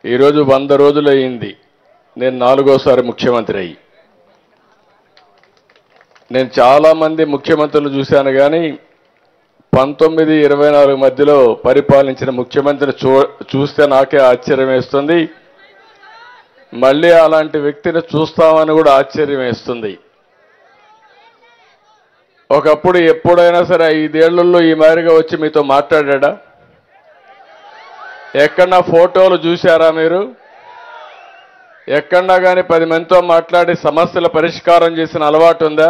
ఈరోజు 100 రోజులు అయింది. నేను 4వ సారి ముఖ్యమంత్రి అయ్యి. నేను చాలా మంది ముఖ్యమంత్రులు చూశాను కానీ 19-24 మధ్యలో పరిపాలించిన ముఖ్యమంత్రిని చూస్తే నాకే ఆశ్చర్యం వేస్తుంది. మళ్ళీ అలాంటి వ్యక్తిని చూస్తామని కూడా ఆశ్చర్యం వేస్తుంది. ఒకప్పుడు ఎప్పుడైనా సరే 5 ఏళ్లలో ఈ మాదిరిగా వచ్చి మీతో మాట్లాడా? ఎక్కడన్నా ఫోటోలు చూశారా మీరు? ఎక్కడన్నా కానీ 10 మందితో మాట్లాడి సమస్యల పరిష్కారం చేసిన అలవాటు ఉందా?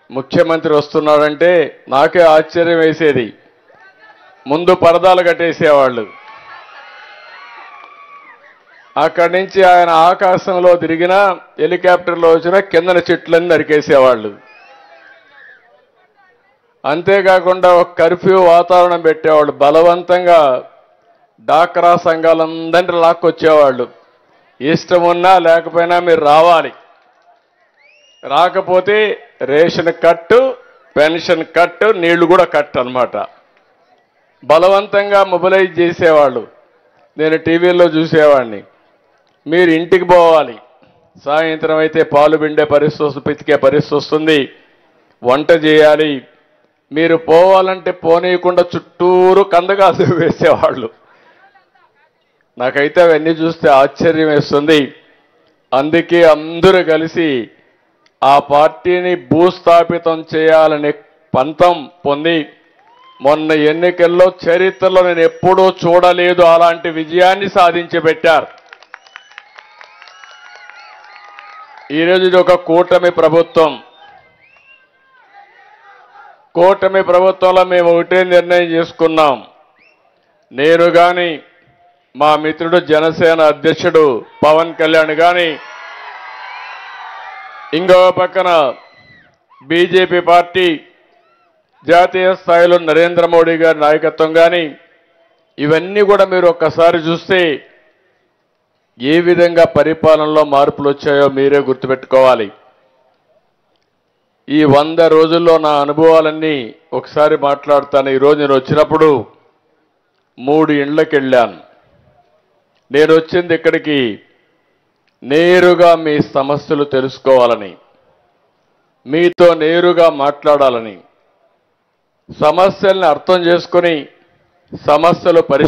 ముఖ్యమంత్రి వస్తున్నాడంటే నాకే ఆశ్చర్యం వేసేది. ముందు పరదాలు కట్టేసేవాళ్ళు. అక్కడి నుంచి ఆయన ఆకాశంలో తిరిగినా, హెలికాప్టర్లో వచ్చినా కిందన చెట్లన్నీ నరికేసేవాళ్ళు. అంతేకాకుండా ఒక కర్ఫ్యూ వాతావరణం పెట్టేవాళ్ళు. బలవంతంగా డాక్రా సంఘాలందరినీ లాక్కొచ్చేవాళ్ళు. ఇష్టం ఉన్నా లేకపోయినా మీరు రావాలి, రాకపోతే రేషన్ కట్టు, పెన్షన్ కట్టు, నీళ్లు కూడా కట్టు అన్నమాట. బలవంతంగా మొబిలైజ్ చేసేవాళ్ళు. నేను టీవీలో చూసేవాడిని. మీరు ఇంటికి పోవాలి, సాయంత్రం అయితే పాలు పిండే పరిస్థితి, పితికే పరిస్థితి వస్తుంది, వంట చేయాలి. మీరు పోవాలంటే పోనీయకుండా చుట్టూరు కందకాసు వేసేవాళ్ళు. నాకైతే అవన్నీ చూస్తే ఆశ్చర్యం వేస్తుంది. అందుకే అందరూ కలిసి ఆ పార్టీని భూస్థాపితం చేయాలనే పంతం పొంది మొన్న ఎన్నికల్లో చరిత్రలో నేను ఎప్పుడూ చూడలేదు అలాంటి విజయాన్ని సాధించి పెట్టారు. ఈరోజు ఇది ఒక కూటమి ప్రభుత్వం. కూటమి ప్రభుత్వంలో మేము ఒకటే నిర్ణయం చేసుకున్నాం. నేను కానీ, మా మిత్రుడు జనసేన అధ్యక్షుడు పవన్ కళ్యాణ్ కానీ, ఇంకో పక్కన బీజేపీ పార్టీ జాతీయ స్థాయిలో నరేంద్ర మోడీ గారి నాయకత్వం కానీ, ఇవన్నీ కూడా మీరు ఒక్కసారి చూస్తే ఏ విధంగా పరిపాలనలో మార్పులు వచ్చాయో మీరే గుర్తుపెట్టుకోవాలి. ఈ 100 రోజుల్లో నా అనుభవాలన్నీ ఒకసారి మాట్లాడతాను. ఈరోజు నేను వచ్చినప్పుడు 3 ఇండ్లకి వెళ్ళాను. నేను వచ్చింది ఇక్కడికి నేరుగా మీ సమస్యలు తెలుసుకోవాలని, మీతో నేరుగా మాట్లాడాలని, సమస్యల్ని అర్థం చేసుకొని సమస్యలు